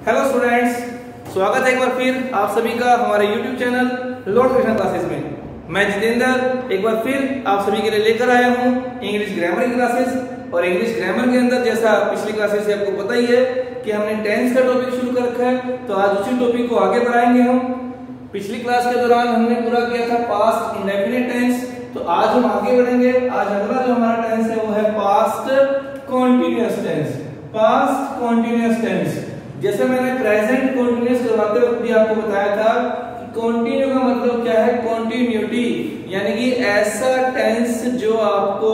Hello students, स्वागत है एक बार फिर आप सभी का हमारे YouTube channel Lord Krishna classes में। मैं जितेंद्र एक बार फिर आप सभी के लिए लेकर आया हूँ इंग्लिश ग्रामर की क्लासेस। और इंग्लिश ग्रामर के अंदर जैसा पिछली क्लासेस से आपको पता ही है कि हमने टेंस का टॉपिक शुरू कर रखा है, तो आज उसी टॉपिक को आगे बढ़ाएंगे हम। पिछली क्लास के दौरान हमने पूरा किया था पास्ट इंडेफिनिट टेंस, तो आज हम आगे बढ़ेंगे। आज अगला जो हमारा टेंस है वो है past continuous tense. Past continuous tense, जैसे मैंने प्रेजेंट कॉन्टिन्यूअस करवाते वक्त भी आपको बताया था कि कॉन्टिन्यू का मतलब क्या है, कॉन्टिन्यूटी, यानी कि ऐसा टेंस जो आपको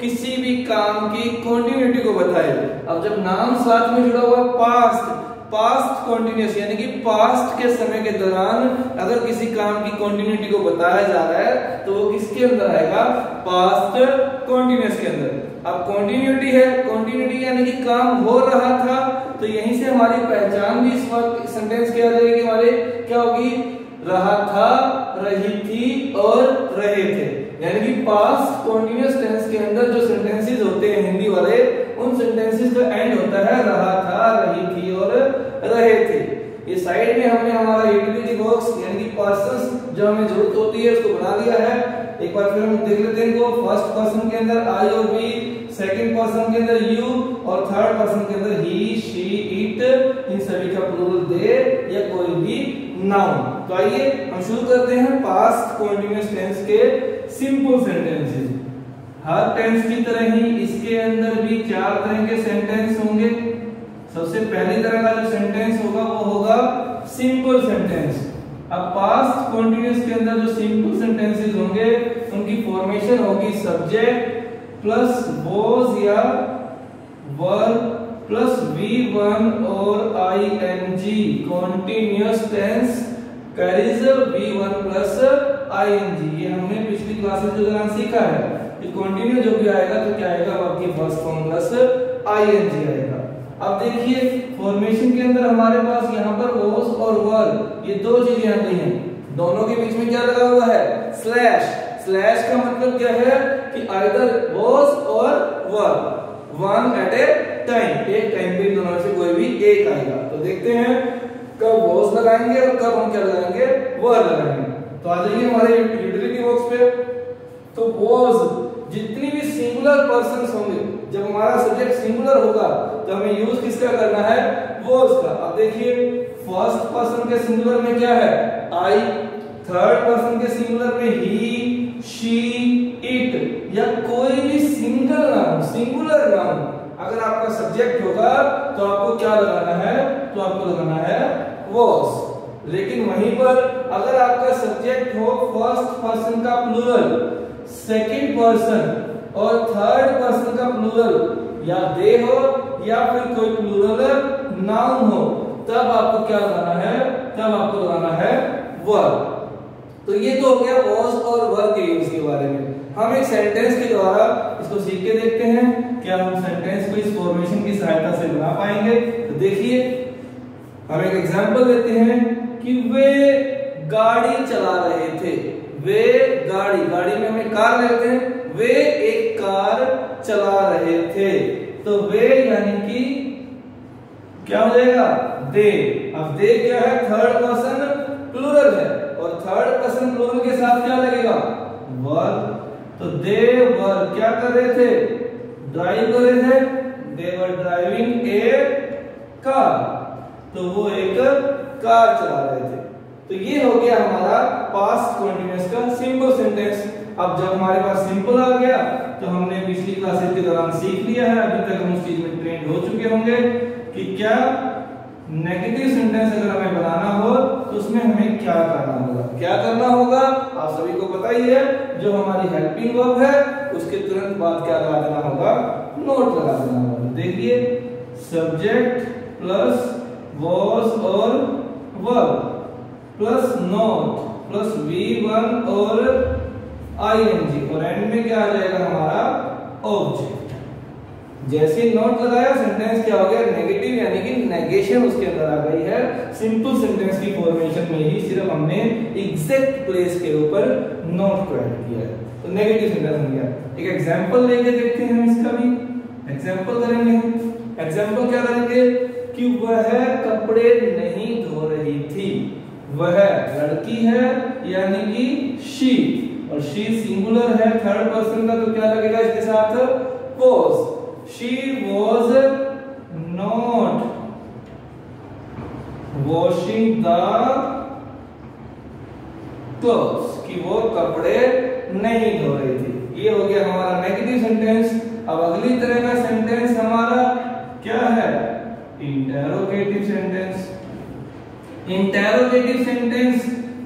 किसी भी काम की कॉन्टिन्यूटी को बताए। अब जब नाम साथ में जुड़ा हुआ पास्ट, पास्ट कॉन्टिन्यूअस यानी कि पास्ट के समय के दौरान अगर किसी काम की कॉन्टिन्यूटी को बताया जा रहा है तो वो किसके अंदर आएगा, पास्ट कॉन्टिन्यूअस के अंदर। अब कॉन्टिन्यूटी है, कॉन्टिन्यूटी यानी कि काम हो रहा था, तो यहीं से हमारी पहचान भी इस वक्त सेंटेंस की आ जाएगी। हमारे क्या होगी, रहा था, रही थी और रहे थे। यानी कि पास्ट कॉन्टिन्यूअस टेंस के अंदर जो सेंटेंसेस होते हैं हिंदी वाले, उन सेंटेंसेस का एंड होता है रहा था, रही थी और रहे थे। ये साइड में हमने हमारा यूटिलिटी बॉक्स यानी कि पर्सन्स जो हमें जरूरत होती है उसको बना दिया है। एक बार फिर हम देख लेते हैं इनको। फर्स्ट पर्सन के अंदर आई और वी, सेकंड पर्सन के अंदर यू और थर्ड पर्सन के अंदर ही, शी, इट, इन सभी का प्लूरल दे या कोई भी नाउन। तो आइए हम शुरू करते हैं पास्ट कॉन्टिन्यूअस टेंस के सिंपल सेंटेंसेस। हर टेंस की तरह ही इसके अंदर भी चार तरह के सेंटेंस होंगे। सबसे पहली तरह का जो सेंटेंस होगा वो होगा सिंपल सेंटेंस। अब पास्ट कॉन्टिन्यूअस के अंदर जो सिंपल सेंटेंसेस होंगे उनकी फॉर्मेशन होगी सब्जेक्ट प्लस वॉज या वर प्लस V1 और ING। Continuous tense carries V1 plus ING। ये हमने पिछली क्लासेस के दौरान सीखा है कि कॉन्टिन्यू जो भी आएगा तो क्या आएगा, आपकी फर्स्ट फॉर्म प्लस ING आएगा। अब देखिए फॉर्मेशन के अंदर हमारे पास यहाँ पर वॉज और वर ये दो चीजें आती हैं। दोनों के बीच में क्या लगा हुआ है, स्लैश। स्लैश का मतलब क्या है कि आइदर वॉज और वर, वन एट ए टाइम, एक टाइम पे दोनों में से कोई भी एक आएगा। तो देखते हैं कब वॉज लगाएंगे और कब हम क्या लगाएंगे, वर लगाएंगे। तो आ जाइए हमारे यूटिलिटी बॉक्स पे। तो वॉज, जितनी भी सिंगुलर पर्सन्स होंगे, जब हमारा सब्जेक्ट सिंगुलर होगा तो हमें यूज किसका करना है, वॉज का। अब देखिए फर्स्ट पर्सन के सिंगुलर में क्या है, आई, थर्ड पर्सन के सिंगुलर में ही, शी, इट या कोई भी सिंगल नाउन, सिंगुलर नाउन अगर आपका सब्जेक्ट होगा तो आपको क्या लगाना है, तो आपको लगाना है वॉज। लेकिन वहीं पर अगर आपका सब्जेक्ट हो फर्स्ट पर्सन का प्लूरल, सेकंड पर्सन और थर्ड पर्सन का प्लूरल, या दे हो या फिर कोई प्लूरल नाउन हो, तब आपको क्या लगाना है, तब आपको लगाना है वर। तो ये तो हो गया वॉज और वर के यूज के बारे में। हम एक सेंटेंस के द्वारा इसको सीख के देखते हैं, क्या हम सेंटेंस को इस फॉर्मेशन की सहायता से बना पाएंगे। तो देखिए हम एक एग्जांपल लेते हैं कि वे गाड़ी चला रहे थे। वे गाड़ी, गाड़ी में हमें कार लेते हैं, वे एक कार चला रहे थे। तो वे यानी कि क्या हो जाएगा, दे। अब दे क्या है, थर्ड पर्सन प्लूरल है और थर्ड पर्सन प्लूरल के साथ क्या लगेगा, वर। तो दे वर क्या कर रहे थे, ड्राइव कर रहे थे, दे वर ड्राइविंग ए कार, तो वो एक कार चला रहे थे। तो ये हो गया हमारा पास्ट कॉन्टिन्यूअस का सिंपल सेंटेंस। अब जब हमारे पास सिंपल आ गया तो हमने पिछली क्लासेस के दौरान सीख लिया है, अभी तक हम उस चीज में ट्रेंड हो चुके होंगे कि क्या नेगेटिव सेंटेंस अगर हमें बनाना हो तो उसमें हमें क्या करना होगा। क्या करना होगा आप सभी को पता ही है, जो हमारी हेल्पिंग वर्ब है उसके तुरंत बाद क्या लगा देना होगा, नोट लगा देना होगा। देखिए सब्जेक्ट प्लस वॉज और verb plus note plus V1 और ING और एंड में क्या आ जाएगा हमारा ऑब्जेक्ट। जैसे नोट लगाया सेंटेंस क्या हो गया, नेगेटिव यानी कि नेगेशन उसके अंदर आ गई है। सिंपल सेंटेंस की फॉर्मेशन में ही सिर्फ हमने एग्जैक्ट प्लेस के ऊपर नोट को ऐड किया है, तो नेगेटिव सेंटेंस बन गया। एक एग्जांपल लेके देखते हैं हम इसका भी। एग्जांपल करेंगे हम। एग्जांपल क्या करेंगे, कि वह कपड़े नहीं धो रही थी। वह लड़की है यानी कि शी, और शी सिंगुलर है, थर्ड पर्सन का, तो क्या लगेगा इसके साथ? was। she was not washing the clothes, कि वो कपड़े नहीं धो रही थी। ये हो गया हमारा नेगेटिव सेंटेंस। अब अगली तरह का सेंटेंस हमारा क्या है? Interrogative sentence. इंटेरोगेटिव सेंटेंस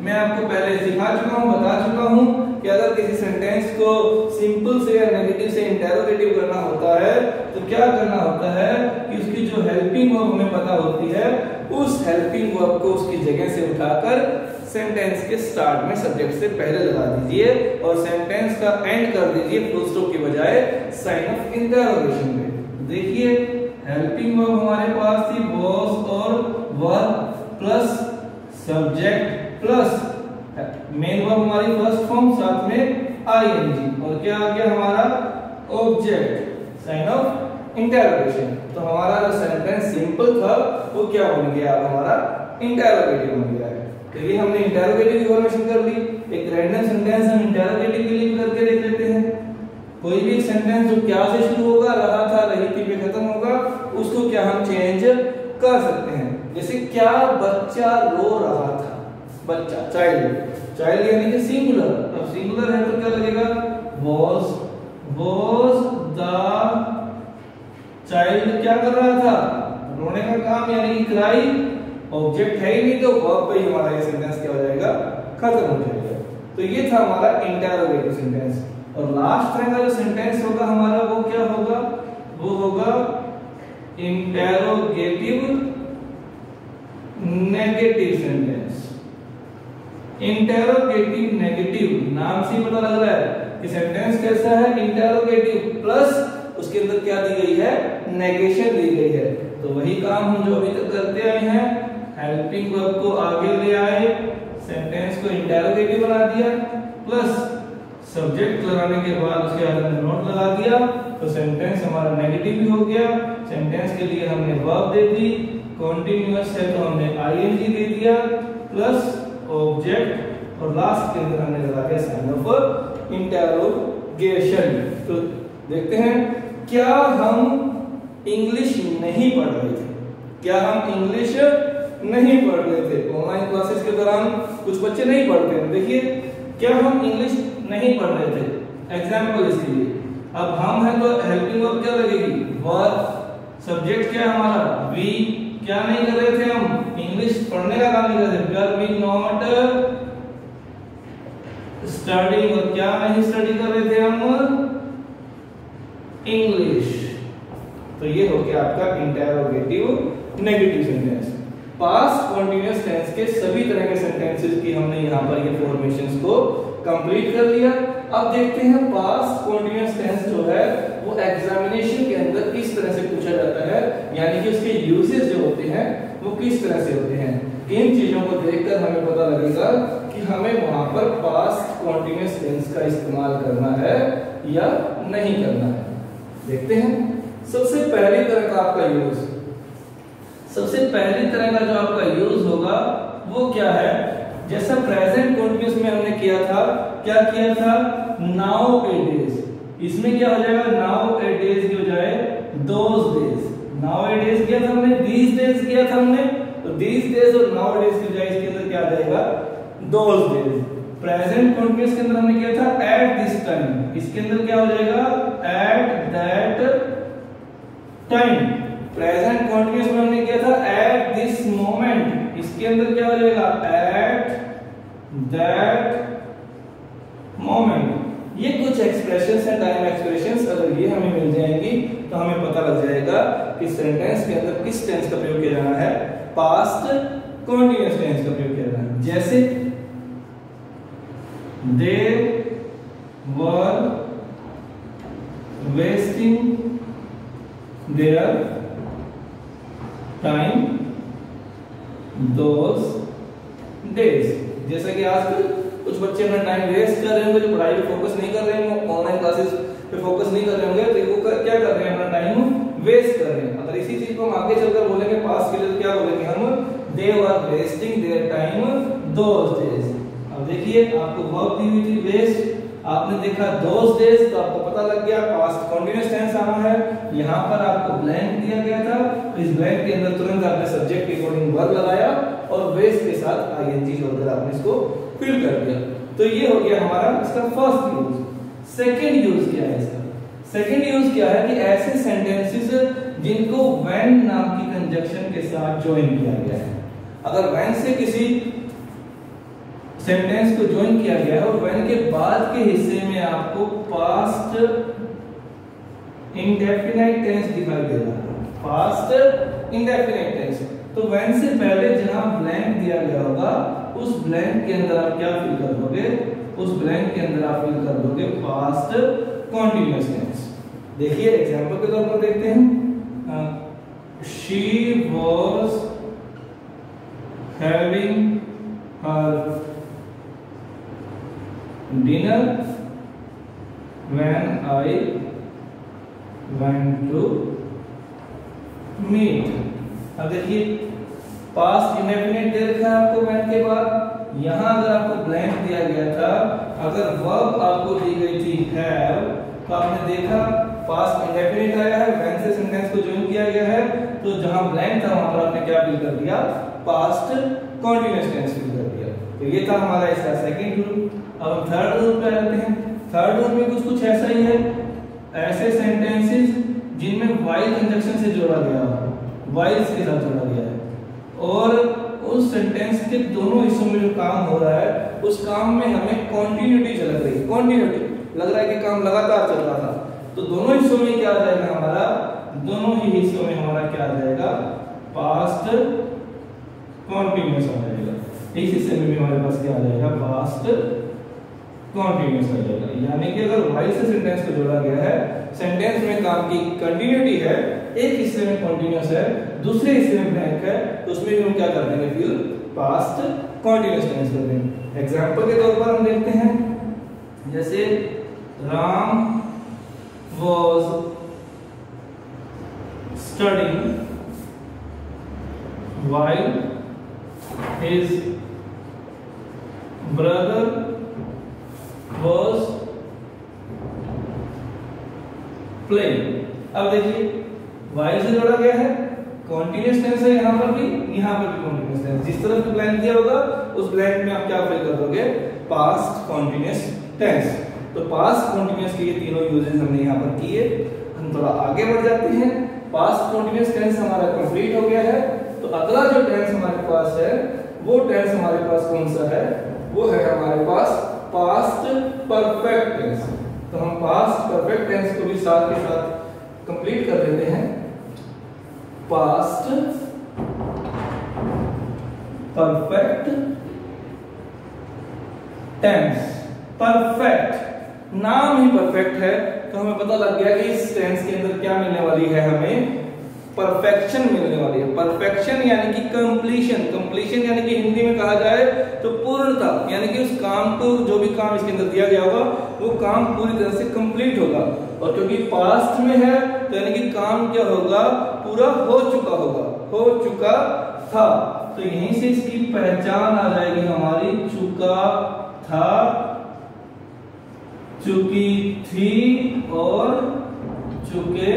मैं आपको पहले सिखा चुका हूं, बता चुका हूं कि अगर किसी सेंटेंस को सिंपल से या नेगेटिव से इंटेरोगेटिव करना होता है तो क्या करना होता है कि उसकी जो हेल्पिंग वर्ब हमें पता होती है, उस हेल्पिंग वर्ब को उसकी जगह से उठाकर सेंटेंस के स्टार्ट में सब्जेक्ट से पहले लगा दीजिए और सेंटेंस का एंड कर दीजिए फुल स्टॉप की बजाय साइन ऑफ इंटरोगेशन में। देखिए हेल्पिंग वर्ब हमारे पास थी was और verb plus subject plus main verb हमारी फर्स्ट फॉर्म, साथ में ing, और क्या आ गया हमारा? Object, sign of interrogation. तो हमारा जो सेंटेंस सिंपल था वो क्या बन गया? अब हमारा इंटरोगेटिव बन गया है। तो ये हमने इंटरोगेटिव इन्फॉर्मेशन कर ली। एक रैंडम सेंटेंस हम इंटरोगेटिव के लिए करके देख लेते हैं। कोई भी सेंटेंस जो क्या से शुरू होगा, रहा था, रही थी पे खत्म होगा, उसको क्या हम चेंज कर सकते हैं। जैसे क्या बच्चा रो रहा था, बच्चा, चाइल्ड, चाइल्ड यानी कि सिंगुलर। अब सिंगुलर है तो क्या लगेगा? was the child क्या कर रहा था? रोने का काम यानी कि क्राई। ऑब्जेक्ट है ही नहीं तो वर्ब पे ही हमारा ये सेंटेंस क्या हो जाएगा? खत्म हो जाएगा। तो ये था हमारा इंटरोगेटिव सेंटेंस। और लास्ट तरह का जो सेंटेंस होगा हमारा वो क्या होगा? वो होगा interrogative negative sentence. Interrogative negative, नाम से पता लग रहा है कि सेंटेंस कैसा है? इंटरोगेटिव प्लस उसके अंदर क्या दी गई है? नेगेशन दी गई है। तो वही काम हम जो अभी तक करते आए हैं, हेल्पिंग वर्ब को आगे ले आए, सेंटेंस को इंटरोगेटिव बना दिया, प्लस सब्जेक्ट लगाने के बाद उसके आगे में नोट लगा दिया, तो सेंटेंस हमारा नेगेटिव भी हो गया। सेंटेंस के लिए हमने वर्ब दे दी, कॉन्टिन्यूअस है तो हमने आईएनजी दे दिया, प्लस ऑब्जेक्ट, और लास्ट के अंदर हमने लगा दिया साइन ऑफ इंटरोगेशन। तो देखते हैं, क्या हम इंग्लिश नहीं पढ़ रहे थे? क्या हम इंग्लिश नहीं पढ़ रहे थे? ऑनलाइन क्लासेस के दौरान कुछ बच्चे नहीं पढ़ते हैं। देखिए क्या हम इंग्लिश नहीं पढ़ रहे थे? एग्जाम्पल इसके लिए, अब हम है तो हेल्पिंग वर्ब क्या लगेगी? वर्ब। सब्जेक्ट क्या है हमारा? वी। क्या नहीं कर रहे थे हम? इंग्लिश पढ़ने का काम नहीं कर रहे थे। वी आर नॉट स्टडीइंग, और क्या नहीं स्टडी कर रहे थे हम? इंग्लिश। तो ये हो गया आपका interrogative negative sentence. Past continuous tense के सभी तरह के सेंटेंसेस की हमने यहाँ पर ये फॉर्मेशंस को कंप्लीट कर लिया। अब देखते हैं पास्ट कॉन्टिन्यूअस टेंस जो है वो एग्जामिनेशन के अंदर किस तरह से पूछा जाता है, यानी कि उसके यूजेस जो होते हैं वो किस तरह से होते हैं। इन चीजों को देखकर हमें पता लगेगा कि हमें वहां पर पास्ट कॉन्टिन्यूअस टेंस का इस्तेमाल करना है या नहीं करना है। देखते हैं सबसे पहली तरह का आपका यूज, सबसे पहली तरह का जो आपका यूज होगा वो क्या है? जैसा प्रेजेंट कॉन्टिन्यूअस में हमने किया था, क्या किया था? नाउ ए डेज। इसमें क्या हो जाएगा? नाउ ए डेज की बजाय those days. Now A days किया था हमने, दीज डेज किया था हमने, तो दीज डेज और नाउ डेज की बजाय इसके अंदर क्या आ जाएगा? Those days. प्रेजेंट कॉन्टिन्यूअस के अंदर हमने किया था एट दिस टाइम, इसके अंदर क्या हो जाएगा? At that time. Present continuous में हमने किया था एट दिस मोमेंट, इसके अंदर क्या हो जाएगा? At that moment. ये कुछ एक्सप्रेशंस हैं, टाइम एक्सप्रेशंस। अगर ये हमें मिल जाएंगी तो हमें पता लग जाएगा कि सेंटेंस के अंदर किस टेंस का प्रयोग किया जाना है, पास्ट कॉन्टिन्यूअस टेंस का प्रयोग किया जाना है। जैसे they were wasting their time those days. जैसा कि आजकल कुछ बच्चे अपना टाइम वेस्ट कर रहे होंगे, जो पढ़ाई पे फोकस नहीं कर रहे होंगे, ऑनलाइन क्लासेस पे फोकस नहीं कर रहे होंगे, तो वो क्या कर रहे हैं? अपना टाइम वेस्ट कर रहे हैं। अगर और इसी चीज को हम आगे चलकर बोलेंगे पास्ट के लिए, तो क्या बोलेंगे हम, they were wasting their time those days. अब देखिए आपको वर्ब दी हुई थी वेस्ट, आपने देखा दोस डेज, तो आपको पता लग गया पास्ट कंटीन्यूअस टेंस आना है। यहाँ पर आपको ब्लैंक दिया गया था, तो इस ब्लैंक के अंदर तुरंत आपने सब्जेक्ट के अकॉर्डिंग वर्ब लगाया और वेस्ट के साथ आईएनजी जोड़कर आपने इसको फिल कर दिया। तो ये हो गया हमारा इसका फर्स्ट यूज। सेकंड यूज क्या है इसका? सेकंड यूज क्या है कि ऐसे सेंटेंसेस जिनको व्हेन नाम की कंजक्शन के साथ ज्वाइन किया गया है। अगर व्हेन से किसी सेंटेंस को ज्वाइन किया गया है और व्हेन के बाद के हिस्से में आपको पास्ट इंडेफिनिट टेंस दिखाई दे रहा है, पास्ट इंडेफिनिट टेंस, तो व्हेन से पहले जहां ब्लैंक दिया गया होगा उस ब्लैंक के अंदर आप क्या फिल कर दोगे? उस ब्लैंक के अंदर आप फिल कर दोगे पास्ट कंटीन्यूअस टेंस। देखिए एग्जांपल के तौर पर देखते हैं, she was having her dinner when I went to meet। अब देखिए पास्ट इंडेफिनिट दे रखा है आपको when के बाद, यहां अगर आपको ब्लैंक दिया गया था, अगर वर्ब आपको दी गई थी have, तो आपने देखा पास्ट इंडेफिनिट आया है, when से सेंटेंस को ज्वाइन किया गया है, तो जहां ब्लैंक था वहां पर आपने क्या फिल कर दिया? पास्ट कंटीन्यूअस टेंस फिल कर दिया। तो ये था हमारा इसका सेकंड रूल। अब हम थर्ड रूल पे आते हैं। थर्ड रूल में कुछ ऐसा ही है, ऐसे सेंटेंसेस जिनमें वाइल कंजक्शन से जोड़ा गया हो, वाइल्स के साथ जोड़ा गया है और उस सेंटेंस के दोनों हिस्सों में जो काम हो रहा है उस काम में हमें कंटिन्यूटी झलक रही है, कंटिन्यूटी लग रहा है कि काम लगातार चल रहा था, तो दोनों हिस्सों में क्या आ जाएगा हमारा? दोनों ही हिस्सों में हमारा क्या आ जाएगा? पास्ट कंटीन्यूअस आ जाएगा। इस हिस्से में भी हमारे पास क्या आ जाएगा? पास्ट कंटीन्यूअस आ जाएगा। यानी कि अगर वाइल से सेंटेंस को जोड़ा गया है, सेंटेंस में काम की कंटिन्यूटी है, एक हिस्से में कंटीन्यूअस है, दूसरे हिस्से में ब्लैंक है, तो उसमें भी हम क्या कर देंगे? फिर पास्ट कंटीन्यूअस टेंस कर देंगे। एग्जांपल के तौर पर हम देखते हैं, जैसे Ram was studying while his brother was playing। अब देखिए while से जोड़ा गया है, कॉन्टिन्यूअस टेंस है, यहाँ पर भी कॉन्टिन्यूअस टेंस। जिस तरफ ब्लैंक दिया होगा उस ब्लैंक में आप क्या फिल कर दोगे? Past continuous tense. तो पास्ट कॉन्टिन्यूअस के ये तीनों यूजेस हमने यहाँ पर किए। हम थोड़ा आगे बढ़ जाते हैं। पास्ट कॉन्टिन्यूअस टेंस हमारा कंप्लीट हो गया है, तो अगला जो टेंस हमारे पास है वो टेंस हमारे पास कौन सा है? वो है हमारे पास पास्ट परफेक्ट टेंस। तो हम पास्ट परफेक्ट टेंस को भी साथ के साथ कंप्लीट कर देते हैं। Past perfect tense. परफेक्ट, नाम ही परफेक्ट है, तो हमें पता लग गया कि इस टेंस के अंदर क्या मिलने वाली है? हमें परफेक्शन मिलने वाली है। परफेक्शन यानी कि कंप्लीशन। कंप्लीशन यानी कि हिंदी में कहा जाए तो पूर्णता, यानी कि उस काम को, जो भी काम इसके अंदर दिया गया होगा वो काम पूरी तरह से कंप्लीट होगा। और क्योंकि पास्ट में है तो यानी कि काम क्या होगा? पूरा हो चुका होगा, हो चुका था। तो यहीं से इसकी पहचान आ जाएगी हमारी, चुका था, चुकी थी और चुके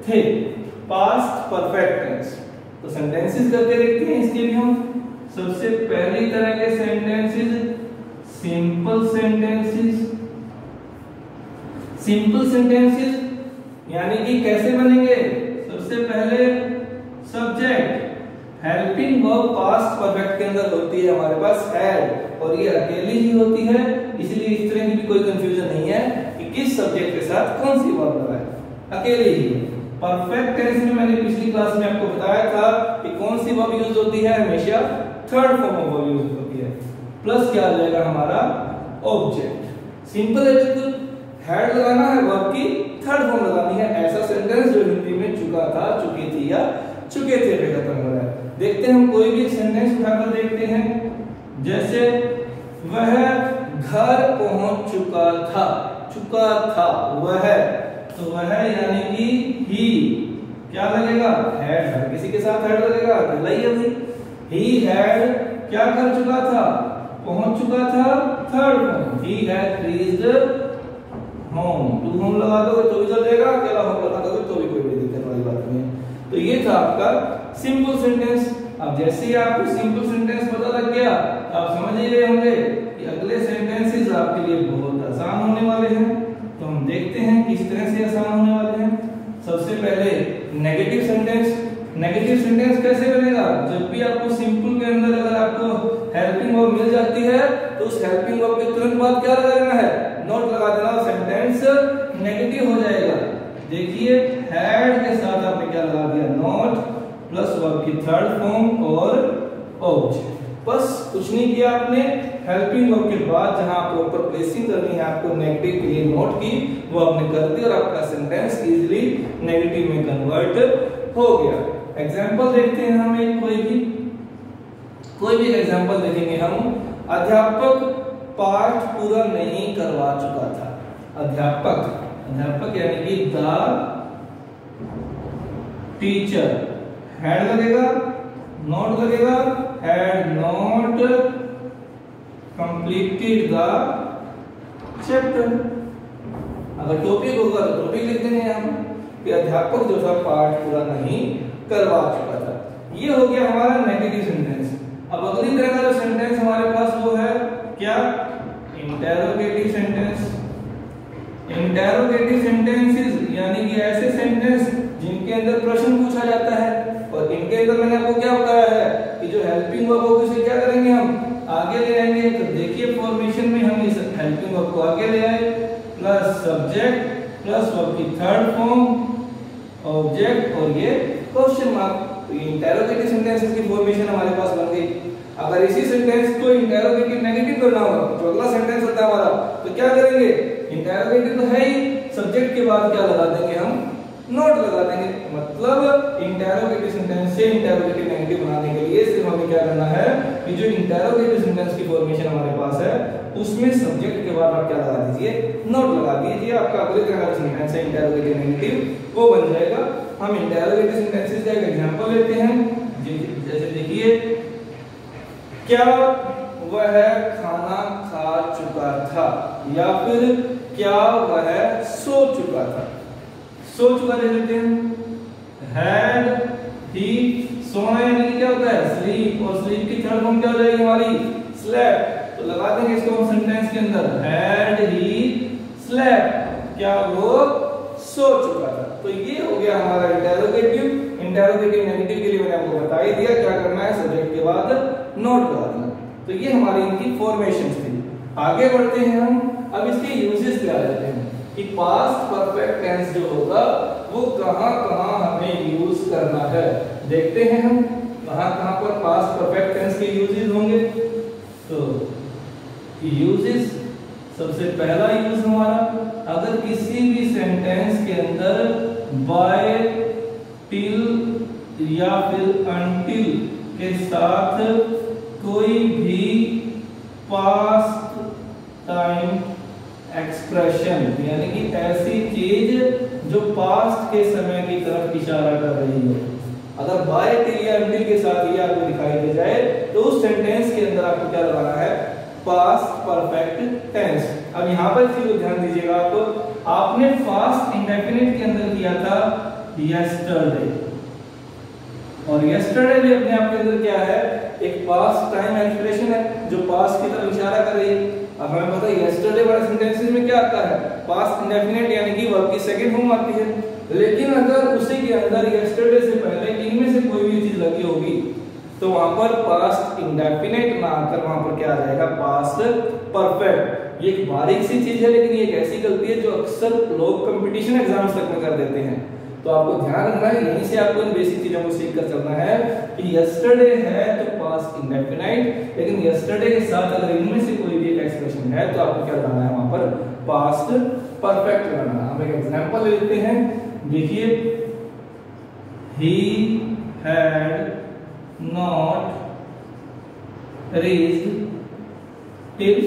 थे। Past perfect tense. तो सेंटेंसेस करके देखते हैं इसके लिए हम। सबसे पहली तरह के sentences simple sentences. Simple sentences यानी कि कैसे बनेंगे? सबसे पहले subject, helping verb past perfect के अंदर होती है हमारे पास हैड, और ये अकेली ही होती है, इसलिए इस तरह की भी कोई कंफ्यूजन नहीं है कि किस सब्जेक्ट के साथ कौन सी वर्ब लगा है, अकेली ही। परफेक्ट टेंस में मैंने पिछली क्लास में आपको बताया था कि कौन सी वर्ब यूज होती है? हमेशा third form of verb use होती है। प्लस क्या आ जाएगा हमारा? ऑब्जेक्ट। सिंपल है बिल्कुल, हैड लगाना है, वर्ब की थर्ड फॉर्म लगानी है। ऐसा सेंटेंस जो हिंदी में चुका था, चुकी थी या चुके थे पे खत्म हो रहा है। देखते हैं हम कोई भी सेंटेंस उठाकर देखते हैं, जैसे वह घर पहुंच चुका था। चुका था, वह, तो वह यानी कि ही, क्या लगेगा, हैड। हर किसी के साथ हैड लगेगा, अकेला ही है भाई। ही हैड क्या कर चुका था, पहुंच चुका था third home. He had reached home. To home लगा दोगे तो भी चल जाएगा, अकेला होम लगा दोगे तो भी कोई दिक्कत वाली बात नहीं है। तो ये था आपका सिंपल सेंटेंस। अब जैसे ही आपको सिंपल सेंटेंस पता लग गया, आप समझ ही गए होंगे कि अगले सेंटेंसेस आपके लिए बहुत आसान होने वाले हैं। तो हम देखते हैं किस तरह से आसान होने वाले हैं। सबसे पहले नेगेटिव सेंटेंस। नेगेटिव सेंटेंस कैसे बनेगा, जब भी आपको सिंपल के अंदर अगर आपको हेल्पिंग वर्ब मिल जाती है तो उस हेल्पिंग वर्ब के तुरंत बाद क्या लगा देना है, नॉट लगा देना, सेंटेंस नेगेटिव हो जाएगा। देखिए हैड के साथ आपने क्या लगा दिया, नॉट प्लस वर्ब की थर्ड फॉर्म और ऑब्जेक्ट। बस कुछ नहीं किया आपने, हेल्पिंग वर्ब के बाद जहां प्रॉपर प्लेसिंग करनी है आपको नेगेटिव के लिए नोट की, वो आपने कर दी और आपका सेंटेंस इजीली नेगेटिव में कन्वर्ट हो गया। एग्जांपल देखते हैं हम एक कोई भी एग्जांपल देखेंगे हम। अध्यापक पाठ पूरा नहीं करवा चुका था। अध्यापक यानी कि द टीचर, हैड लगेगा, नॉट लगेगा, had not completed the chapter. अगर टॉपिक होगा तो टॉपिक लिख देंगे हम कि अध्यापक जो था पाठ पूरा नहीं करवा चुका था। ये हो गया हमारा नेगेटिव सेंटेंस। अब अगली तरह का जो सेंटेंस हमारे पास वो है क्या, इंटेरोगेटिव सेंटेंस। इंटेरोगेटिव सेंटेंसेस यानी कि ऐसे सेंटेंस जिनके अंदर प्रश्न पूछा जाता है, और इनके अंदर मैंने आपको क्या बताया है कि जो हेल्पिंग वर्ब होगी उसे क्या करेंगे, हम आगे ले आएंगे। तो देखिए फॉर्मेशन में हम इस हेल्पिंग वर्ब को आगे ले आए, प्लस सब्जेक्ट प्लस वर्ब की थर्ड फॉर्म ऑब्जेक्ट और ये क्वेश्चन मार्क। तो इंटेरोगेटिव सेंटेंसेस की फॉर्मेशन हमारे पास बन गई। अगर इसी सेंटेंस को इंटेरोगेटिव नेगेटिव करना होगा, जो अगला सेंटेंस होता है हमारा, तो क्या करेंगे, इंटेरोगेटिव तो है ही, सब्जेक्ट के बाद क्या लगा देंगे हम, नॉट लगा देंगे। मतलब इंटेरोगेटिव सेंटेंस से इंटेरोगेटिव नेगेटिव बनाने के लिए सिर्फ हमें क्या करना है कि जो इंटेरोगेटिव सेंटेंस की फॉर्मेशन हमारे पास है उसमें सब्जेक्ट के बाद आप क्या लगा दीजिए, नॉट लगा दीजिए। आपका अगले तरह का सेंटेंस है इंटेरोगेटिव नेगेटिव, वो बन जाएगा। हम इंटेरोगेटिव सेंटेंसेस का एक एग्जांपल लेते हैं। जैसे देखिए, क्या वह खाना खा चुका था, या फिर क्या वह सो चुका था। सो चुका ले लेते हैं, हैड ही, सोना यानी क्या होता है, स्लीप, और स्लीप की थर्ड फॉर्म क्या हो जाएगी हमारी, स्लेप्ट। तो लगा देंगे इसको हम सेंटेंस के अंदर, हैड ही स्लेप्ट, क्या वो सो चुका था। तो ये हो गया हमारा इंटेरोगेटिव। इंटेरोगेटिव नेगेटिव के लिए मैंने आपको बता ही दिया क्या करना है, सब्जेक्ट के बाद नोट लगा देना। तो ये हमारी इनकी फॉर्मेशन थी। आगे बढ़ते हैं हम, अब इसके यूजेस पे आ जाते हैं कि पास्ट परफेक्ट टेंस जो होगा वो कहां-कहां हमें यूज करना है। देखते हैं हम कहां-कहां पर पास्ट परफेक्ट टेंस के यूजेस होंगे। तो यूजेस, सबसे पहला यूज हमारा, अगर किसी भी सेंटेंस के अंदर बाय, टिल या फिर अनटिल के साथ कोई भी पास्ट टाइम एक्सप्रेशन यानी कि ऐसी चीज जो पास्ट के समय की तरफ इशारा कर रही है, अगर बाय, टिल या अनटिल के साथ ये आपको दिखाई दे जाए तो उस सेंटेंस के अंदर आपको क्या लगाना है, पास्ट परफेक्ट टेंस। अब यहाँ पर चीज ध्यान दीजिएगा, आपने पास्ट इंडेफिनिट के अंदर किया था यस्टरडे, और यस्टरडे भी अपने आप के अंदर क्या है, एक पास्ट टाइम एक्सप्रेशन है जो पास्ट की तरफ इशारा कर रही है। अब हमें पता है यस्टरडे वाले सेंटेंसेस में क्या आता है, पास्ट इंडेफिनिट यानी कि वर्ब की सेकंड फॉर्म आती है। लेकिन अगर उसी के अंदर यस्टरडे से पहले इनमें से कोई भी चीज लगी होगी तो वहां पर पास्ट इंडेफिनिट ना आकर वहां पर क्या आ जाएगा, पास्ट परफेक्ट। ये एक बारीक सी चीज है, लेकिन ये एक ऐसी गलती है जो अक्सर लोग कंपटीशन एग्जाम्स तक में कर देते हैं। तो आपको ध्यान रखना है, यहीं से आपको इन बेसिक चीजों को सीख कर चलना है कि यस्टरडे है तो पास्ट इंडेफिनाइट, लेकिन यस्टरडे के साथ अगर इनमें से कोई भी एक एक्सप्रेशन है तो आपको क्या लगाना है, वहां पर पास्ट परफेक्ट लगाना है। हम एक एग्जांपल लेते हैं, देखिए, he had not reached till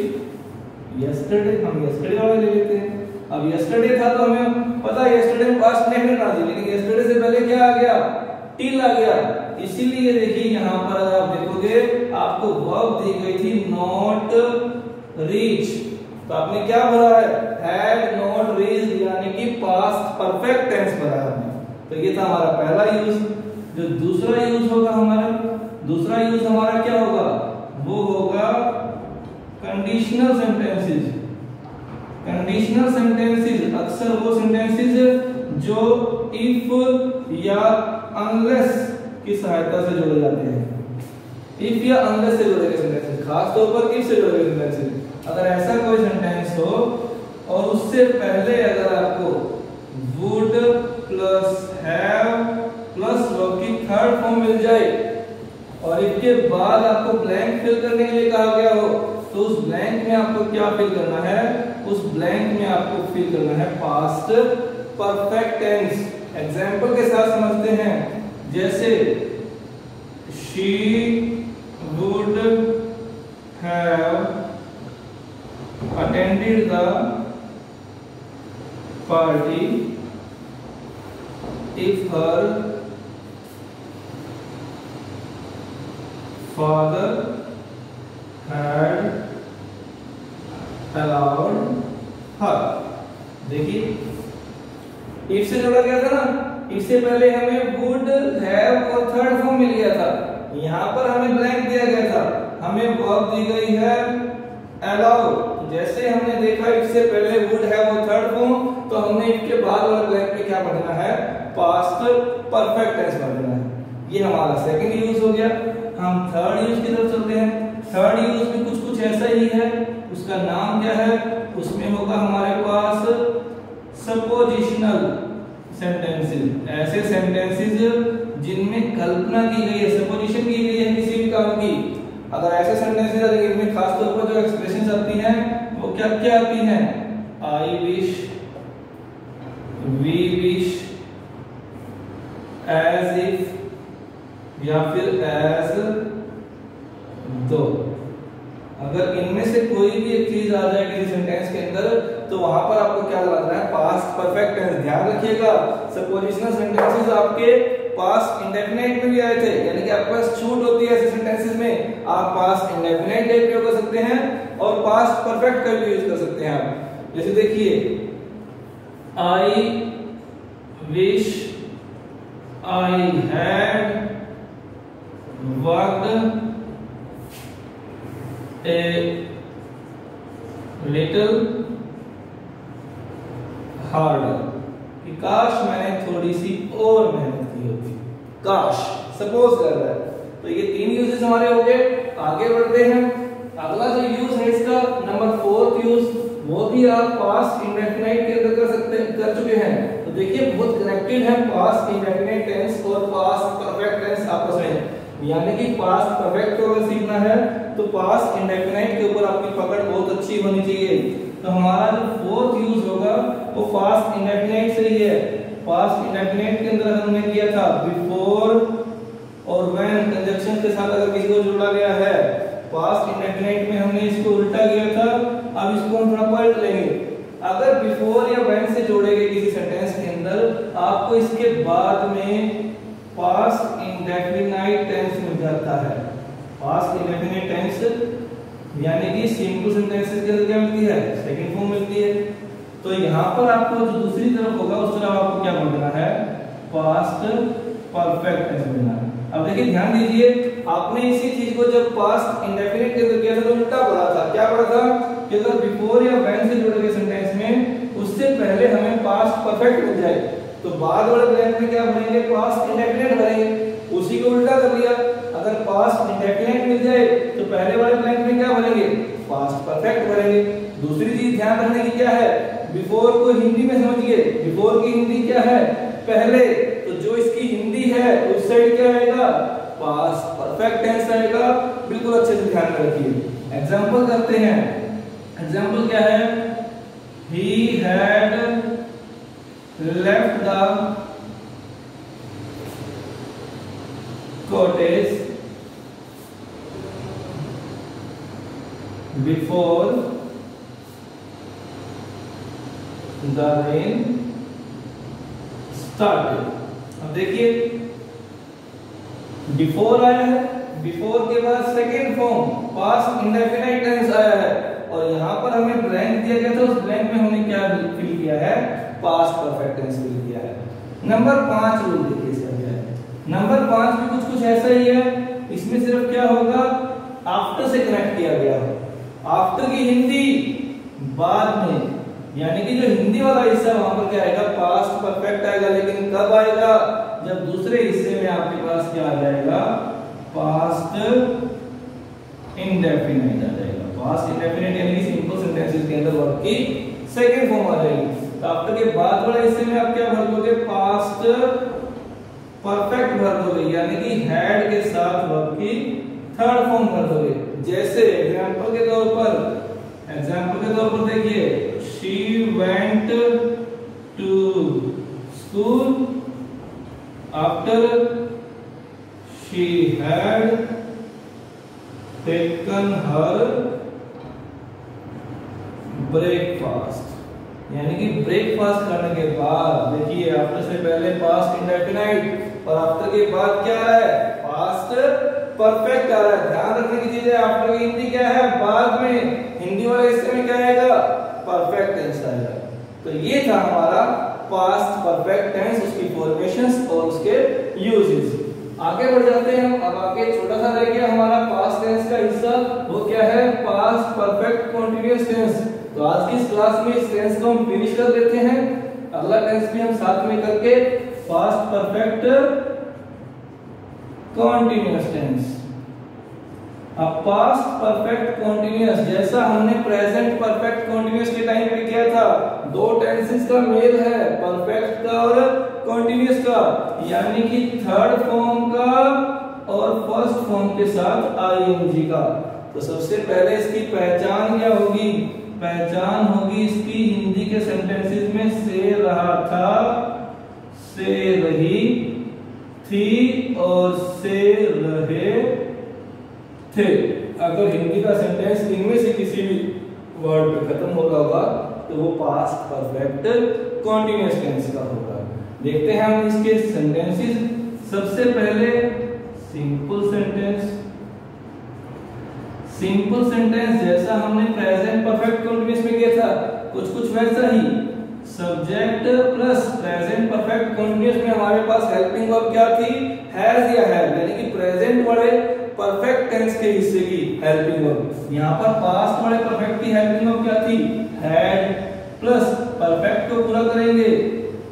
yesterday. हम यस्टरडे वाला ले लेते हैं, अब यस्टरडे था तो हमें पता है यस्टरडे पास्ट इंडेफिनिट बना दी, लेकिन यस्टरडे से पहले क्या आ गया, टिल आ गया। इसीलिए देखिए यहाँ पर अगर आप देखोगे आपको वर्ब दी गई थी नॉट रीच, तो आपने क्या भरा है, हैड नॉट रीच्ड, यानी कि पास्ट परफेक्ट टेंस भरा है। तो ये था हमारा पहला यूज। जो दूसरा यूज होगा हमारा, दूसरा यूज हमारा क्या होगा, वो होगा कंडीशनल सेंटेंसेस। कंडीशनल सेंटेंसेस अक्सर वो सेंटेंसेस जो इफ या अनलेस की सहायता से जोड़े जाते हैं। इफ या अनलेस से जोड़े गए सेंटेंसेस, खास तौर पर इफ से जोड़े गए सेंटेंसेस। अगर ऐसा कोई सेंटेंस हो और उससे पहले अगर आपको would plus have plus verb की थर्ड फॉर्म मिल जाए और इसके बाद आपको ब्लैंक फिल करने के लिए कहा गया हो, तो उस ब्लैंक में आपको क्या फिल करना है, उस ब्लैंक में आपको फिल करना है पास्ट परफेक्ट टेंस। एग्जांपल के साथ समझते हैं, जैसे she would have attended the party if her father had allowed her। देखिए if से जोड़ा गया था ना, इससे पहले हमें would have और थर्ड फॉर्म मिल गया था, यहाँ पर हमें ब्लैंक दिया गया था, हमें वर्ब दी गई है allow। जैसे हमने देखा इससे पहले would have और थर्ड फॉर्म, तो हमने इसके बाद वाले ब्लैंक पे क्या पढ़ना है, पास्ट परफेक्ट टेंस पढ़ना है। ये हमारा सेकंड यूज हो गया। हम थर्ड यूज की तरफ चलते हैं। थर्ड यूज में कुछ कुछ ऐसा ही है, उसका नाम क्या है, उसमें होगा हमारे पास सपोजिशनल सेंटेंसेस। ऐसे सेंटेंसेस जिनमें कल्पना की गई है, सपोजिशन की गई है किसी भी काम की। अगर ऐसे सेंटेंसेस आते हैं इनमें खास तौर पर जो एक्सप्रेशंस आती हैं वो क्या क्या आती हैं, I wish, we wish, as if या फिर एज दो। अगर इनमें से कोई भी एक चीज आ जाए किसी सेंटेंस के अंदर, तो वहां पर आपको क्या लगाना है, पास्ट परफेक्ट टेंस। ध्यान रखिएगा सपोजिशनल सेंटेंसेस आपके पास्ट इंडेफिनिट में भी आए थे, यानी कि आपके पास छूट होती है ऐसे सेंटेंसेस में। आप पास्ट इंडेफिनिट का उपयोग कर सकते हैं और पास्ट परफेक्ट का भी यूज कर सकते हैं आप। जैसे देखिए I wish I had worked a little harder, कि काश मैंने थोड़ी सी और मेहनत की होती। काश सपोज कर रहा है। तो ये तीन यूजेस हमारे हो गए। आगे बढ़ते हैं। अगला जो यूज है इसका नंबर फोर्थ यूज, वो भी आप पास्ट इंडेफिनिट के अंदर कर चुके हैं। तो देखिए बहुत कनेक्टेड है पास्ट इंडेफिनिट टेंस और पास्ट परफेक्ट टेंस आपस में, यानी कि पास्ट परफेक्ट को अगर सीखना है तो पास्ट इंडेफिनिट के ऊपर आपकी पकड़ बहुत अच्छी होनी चाहिए। तो हमारा जो फोर्थ यूज होगा वो पास्ट इंडेफिनिट से ही है। पास्ट इंडेफिनिट के अंदर हमने किया था बिफोर और व्हेन कंजक्शन के साथ अगर किसी को जोड़ा गया है। पास्ट इंडेफिनिट में हमने इसको उल्टा किया था, अब इसको हम थोड़ा पलट लेंगे। अगर बिफोर या व्हेन से जोड़े गए किसी सेंटेंस के अंदर आपको इसके बाद में पास्ट इंडेफिनाइट टेंस मिल जाता है। पास्ट इंडेफिनाइट टेंस यानी कि सिंपल सेंटेंसेस के अंदर क्या मिलती है, सेकंड फॉर्म मिलती है। तो यहाँ पर आपको जो दूसरी तरफ होगा उस तरफ आपको क्या बोलना है, पास्ट परफेक्ट टेंस बोलना है। अब देखिए ध्यान दीजिए, आपने इसी चीज को जब पास्ट इंडेफिनिट के अंदर किया था तो उल्टा पढ़ा था। क्या पढ़ा था कि अगर बिफोर या व्हेन से जुड़े गए सेंटेंस में उससे पहले हमें पास्ट परफेक्ट मिल जाए तो बाद वाले ब्लैंक में क्या भरेंगे, पास्ट इंडेफिनिट भरेंगे। उसी को उल्टा कर लिया, अगर पास्ट इंडेफिनिट मिल जाए तो पहले वाले ब्लैंक में क्या भरेंगे, पास्ट परफेक्ट भरेंगे। दूसरी चीज ध्यान रखने की क्या है, बिफोर को हिंदी में समझिए। बिफोर की हिंदी क्या है, पहले। तो जो इसकी हिंदी है उस साइड क्या आएगा, पास्ट परफेक्ट टेंस आएगा। बिल्कुल अच्छे से ध्यान में रखिए। एग्जांपल करते हैं। एग्जांपल क्या है, he had left the cottage before the rain started. अब देखिए बिफोर आया है, बिफोर के बाद second form past indefinite tense आया है, और यहाँ पर हमें ब्लैंक दिया गया था, उस ब्लैंक में हमने क्या फिल किया है, पास्ट परफेक्ट टेंस फिल किया है। नंबर 5 रूल देखिए इसका क्या है। नंबर 5 भी कुछ ऐसा ही है, इसमें सिर्फ क्या होगा, आफ्टर से कनेक्ट किया गया है। आफ्टर की हिंदी बाद में, यानी कि जो हिंदी वाला हिस्सा वहां पर क्या आएगा, पास्ट परफेक्ट आएगा, लेकिन कब आएगा, जब दूसरे हिस्से में आपके पास क्या आ जाएगा, पास्ट इंडेफिनिट आ जाएगा। पास्ट इंडेफिनिट यानी कि सिंपल सेंटेंसेस के अंदर वर्ब की सेकंड फॉर्म आ जाएगी। तो आफ्टर के बाद वाले हिस्से में आप क्या भर दोगे, पास्ट परफेक्ट भर दोगे, यानी कि हैड के साथ वर्ब की थर्ड फॉर्म भर दोगे। जैसे एग्जांपल के तौर पर देखिए, she went to school after she had taken her breakfast, यानी कि ब्रेकफास्ट करने के बाद। देखिए आफ्टर से पहले पास्ट इंडेफिनिट और आफ्टर के बाद क्या है, पास्ट परफेक्ट आ रहा है। ध्यान रखने की चीज है, आफ्टर की हिंदी क्या है, बाद में, हिंदी वाले हिस्से में क्या आएगा, परफेक्ट टेंस आएगा। तो ये था हमारा पास्ट परफेक्ट टेंस, उसकी फॉर्मेशंस और उसके यूजेस। आगे बढ़ जाते हैं हम। अब आगे छोटा सा रह गया हमारा पास्ट टेंस का हिस्सा, वो क्या है, पास्ट परफेक्ट कंटीन्यूअस टेंस। तो आज की इस क्लास में इस टेंस को हम फिनिश कर देते हैं, अगला टेंस भी हम साथ में करके पास्ट परफेक्ट कंटीन्यूअस टेंस। अब पास्ट परफेक्ट कंटीन्यूअस, जैसा हमने प्रेजेंट परफेक्ट कंटीन्यूअस के टाइम पे किया था, दो टेंसेस का मेल है, परफेक्ट का और कंटीन्यूअस का, यानी कि थर्ड फॉर्म का और फर्स्ट फॉर्म के साथ आईएनजी का। तो सबसे पहले इसकी पहचान क्या होगी, पहचान होगी इसकी हिंदी के सेंटेंसेस में से रहा था, से रही थी और से रहे थे। अगर हिंदी का सेंटेंस इनमें से किसी भी वर्ड पे खत्म हो रहा होगा तो वो पास्ट परफेक्ट कंटीन्यूअस टेंस का होगा। देखते हैं हम इसके सेंटेंसेस। सबसे पहले सिंपल सेंटेंस। सिंपल सेंटेंस जैसा हमने प्रेजेंट परफेक्ट कंटीन्यूअस में किया था, कुछ वैसा ही। Subject plus present perfect continuous में हमारे पास हेल्पिंग वर्ब क्या थी, हैज या हैव, यानी कि प्रेजेंट वाले परफेक्ट टेंस के हिस्से की हेल्पिंग वर्ब। यहाँ पर पास्ट वाले परफेक्ट की हेल्पिंग वर्ब क्या थी, हैड, प्लस परफेक्ट को पूरा करेंगे,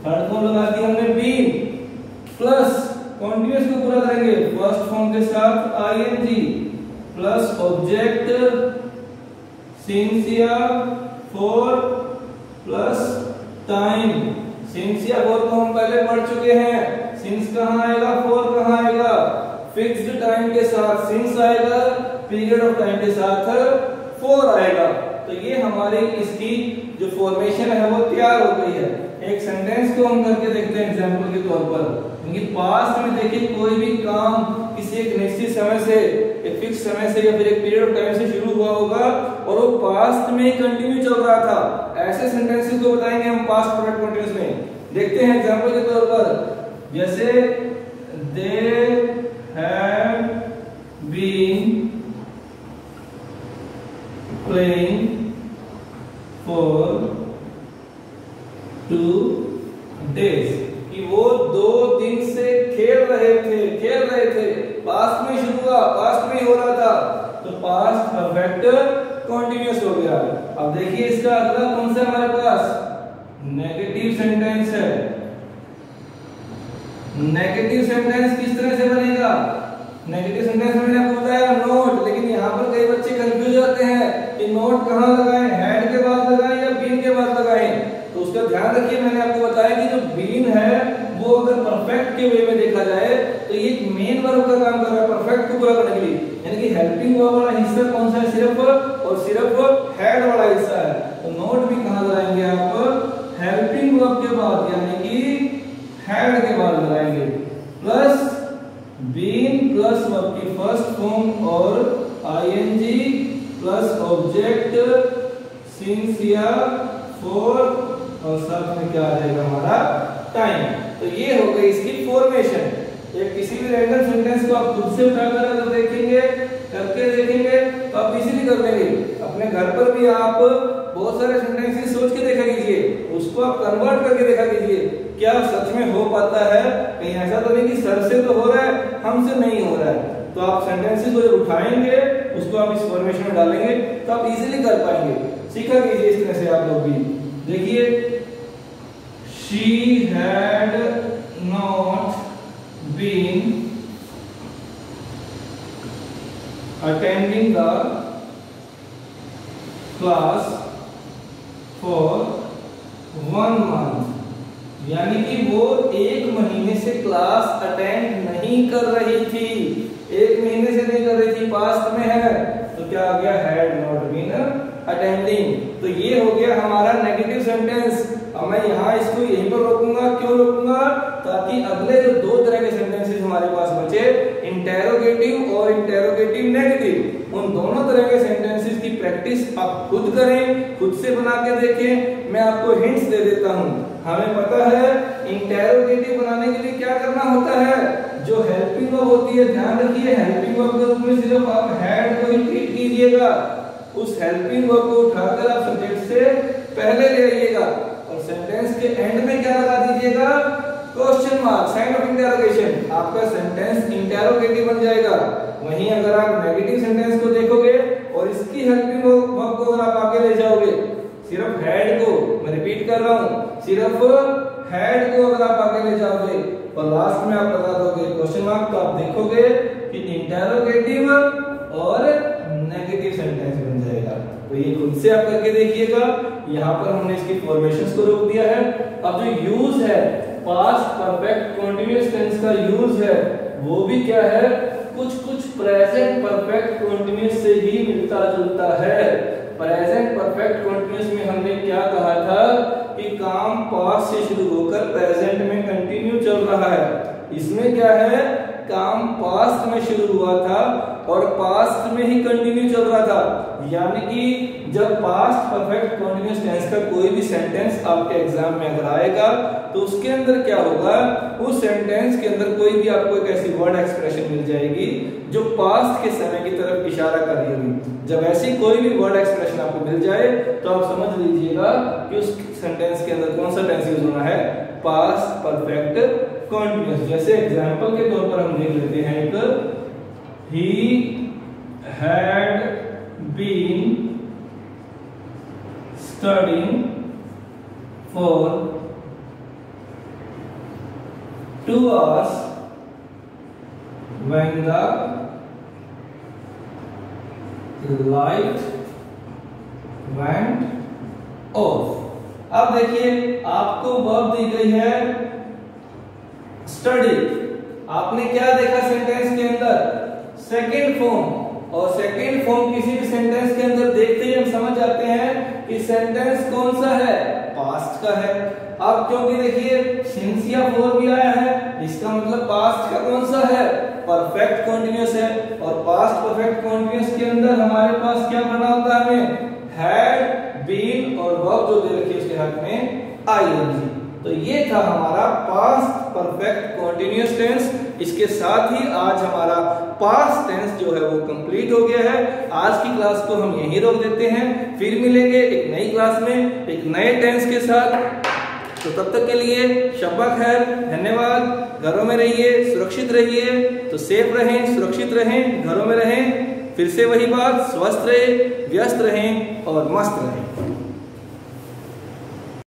थर्ड फॉर्म लगा दी हमने बीन, प्लस कंटीन्यूअस को पूरा करेंगे फर्स्ट फॉर्म के साथ आईएनजी, प्लस ऑब्जेक्ट सिंस या फॉर, प्लस टाइम। सिंस या फॉर को हम पहले पढ़ चुके हैं, सिंस कहाँ आएगा, फॉर कहाँ आएगा, फिक्स्ड टाइम के साथ सिंस आएगा, पीरियड ऑफ टाइम के साथ फॉर आएगा। तो ये हमारी इसकी जो फॉर्मेशन है वो तैयार हो गई है। एक सेंटेंस को हम करके देखते हैं एग्जांपल के तौर पर, क्योंकि पास्ट में देखिए कोई भी काम किसी एक निश्चित समय से, एक फिक्स समय से या फिर एक पीरियड ऑफ टाइम से शुरू हुआ होगा और वो पास्ट में कंटिन्यू चल रहा था, ऐसे सेंटेंसेस को बताएंगे हम पास्ट परफेक्ट कंटीन्यूअस में। देखते हैं एग्जांपल के तौर पर, जैसे दे have been playing for 2 days, कि वो 2 दिन से खेल रहे थे। पास्ट में शुरू हुआ, पास्ट में हो रहा था, तो पास्ट परफेक्ट कंटीन्यूअस हो गया। अब देखिए इसका अगला कौन सा हमारे पास नेगेटिव सेंटेंस है। नेगेटिव सेंटेंस किस तरह से बनेगा, नेगेटिव सेंटेंस में मैंने आपको बताया नोट, लेकिन यहाँ पर कई बच्चे कंफ्यूज होते हैं कि नोट कहाँ लगाएं, हैड के बाद लगाएं या बीन के बाद लगाएं। तो उसका ध्यान रखिए, मैंने आपको बताया कि जो बीन है वो अगर परफेक्ट के वे में देखा जाए तो ये मेन वर्ब का काम कर रहा है परफेक्ट को पूरा करने के लिए, यानी कि हेल्पिंग वर्ब वाला हिस्सा कौन सा है, सिर्फ और सिर्फ हैड वाला हिस्सा है। तो नोट भी कहाँ लगाएंगे आप, हेल्पिंग वर्ब के बाद, यानी कि हैड के बाद लगाएंगे, प्लस बीन प्लस वर्ब की फर्स्ट फॉर्म और आईएनजी प्लस ऑब्जेक्ट सिंस या फॉर और सर्फ में क्या आ जाएगा हमारा टाइम। तो ये हो गई इसकी फॉर्मेशन। एक किसी भी रैंडम सेंटेंस को आप खुद से उठाकर अगर देखेंगे, करके देखेंगे तो आप इजीली कर लेंगे। अपने घर पर भी आप बहुत सारे सेंटेंसेस सोच के देखा कीजिए, उसको आप कन्वर्ट करके देखा कीजिए, क्या सच में हो पाता है? कहीं ऐसा तो नहीं कि सर से तो हो रहा है, हमसे नहीं हो रहा है। तो आप सेंटेंसेस को जब उठाएंगे, उसको आप इस फॉर्मेशन में डालेंगे तो आप इजीली कर पाएंगे। सीखा कीजिए इस तरह से आप लोग भी। देखिए, she had not been attending the class for 1 month, यानी कि वो 1 महीने से क्लास अटेंड नहीं कर रही थी। 1 महीने से नहीं कर रही थी, पास्ट में है, तो क्या आ गया? Had not been attending. तो ये हो गया हमारा नेगेटिव सेंटेंस। अब मैं यहाँ इसको यहीं पर रोकूंगा। क्यों रोकूंगा? ताकि अगले जो 2 तरह के सेंटेंसेस हमारे पास बचे, इंटेरोगेटिव और इंटेरोगेटिव नेगेटिव, उन दोनों तरह के सेंटेंसेस की प्रैक्टिस आप खुद करें, खुद से बना के देखें। मैं आपको हिंट्स दे देता हूँ। हमें पता है इंटेरोगेटिव बनाने के लिए क्या करना होता है। जो हेल्पिंग वर्ब होती है, ध्यान रखिए, हेल्पिंग वर्ब के रूप में सिर्फ आप हैड को ही ट्रीट कीजिएगा। उस हेल्पिंग वर्ब को उठाकर आप सब्जेक्ट से पहले ले आइएगा और सेंटेंस के एंड में क्या लगा दीजिएगा? Question mark, sign of interrogation. आपका सेंटेंस इंटरोगेटिव बन जाएगा। वहीं अगर आप नेगेटिव सेंटेंस को देखोगे और इसकी हेल्पिंग वर्ब को अगर आप आगे ले जाओगे, सिर्फ हैड को, मैं रिपीट कर रहा हूं, सिर्फ हैड को अगर आप आगे ले जाओगे और लास्ट में आप लगा दोगे क्वेश्चन मार्क, तो आप देखोगे कि इंटरोगेटिव और नेगेटिव सेंटेंस बन जाएगा। तो ये खुद से आप करके देखिएगा। यहाँ पर हमने इसकी फॉर्मेशंस को रोक दिया है। अब जो यूज है, पास्ट परफेक्ट कंटीन्यूअस टेंस का यूज है, वो भी क्या है? कुछ प्रेजेंट परफेक्ट कंटीन्यूअस से ही मिलता जुलता है। प्रेजेंट परफेक्ट कंटीन्यूअस में हमने क्या कहा था कि काम पास्ट से शुरू होकर प्रेजेंट में कंटिन्यू चल रहा है। इसमें क्या है? काम पास्ट में शुरू हुआ था और पास्ट में ही कंटिन्यू चल रहा था। यानी कि जब पास्ट परफेक्ट कंटीन्यूअस टेंस का कोई भी सेंटेंस आपके एग्जाम में अगर आएगा तो उसके अंदर क्या होगा? उस सेंटेंस के अंदर कोई भी आपको एक ऐसी वर्ड एक्सप्रेशन मिल जाएगी जो पास्ट के समय की तरफ इशारा कर रही होगी। जब ऐसी कोई भी वर्ड एक्सप्रेशन आपको मिल जाए तो आप समझ लीजिएगा कि उस सेंटेंस के अंदर कौन सा टेंस यूज होना है? Past perfect continuous. जैसे एग्जांपल के तौर पर हम देख लेते हैं एक, he had been studying for 2 hours when the light went off। अब देखिए, आपको वर्ब दी गई है स्टडी। आपने क्या देखा सेंटेंस के अंदर? Second form. और सेकेंड फॉर्म किसी भी सेंटेंस के अंदर देखते ही हम समझ जाते हैं कि सेंटेंस कौन सा है? पास्ट का है। अब क्योंकि देखिए सिंस या फॉर भी आया है, इसका मतलब पास्ट का कौन सा है? परफेक्ट कंटीन्यूअस है। और पास्ट परफेक्ट कंटीन्यूअस के अंदर हमारे पास क्या बना होता है? हमें हैड, बीन और वर्ब जो दे रखी है उसके हक में आईएनजी। तो ये था हमारा पास्ट परफेक्ट कंटीन्यूअस टेंस। इसके साथ ही आज हमारा पास्ट टेंस जो है वो कंप्लीट हो गया है। आज की क्लास को हम यहीं रोक देते हैं, फिर मिलेंगे एक नई क्लास में एक नए टेंस के साथ। तो तब तक के लिए शब्बा खैर, धन्यवाद। घरों में रहिए, सुरक्षित रहिए। तो सेफ रहें, सुरक्षित रहें, घरों में रहें। फिर से वही बात, स्वस्थ रहें, व्यस्त रहें और मस्त रहें।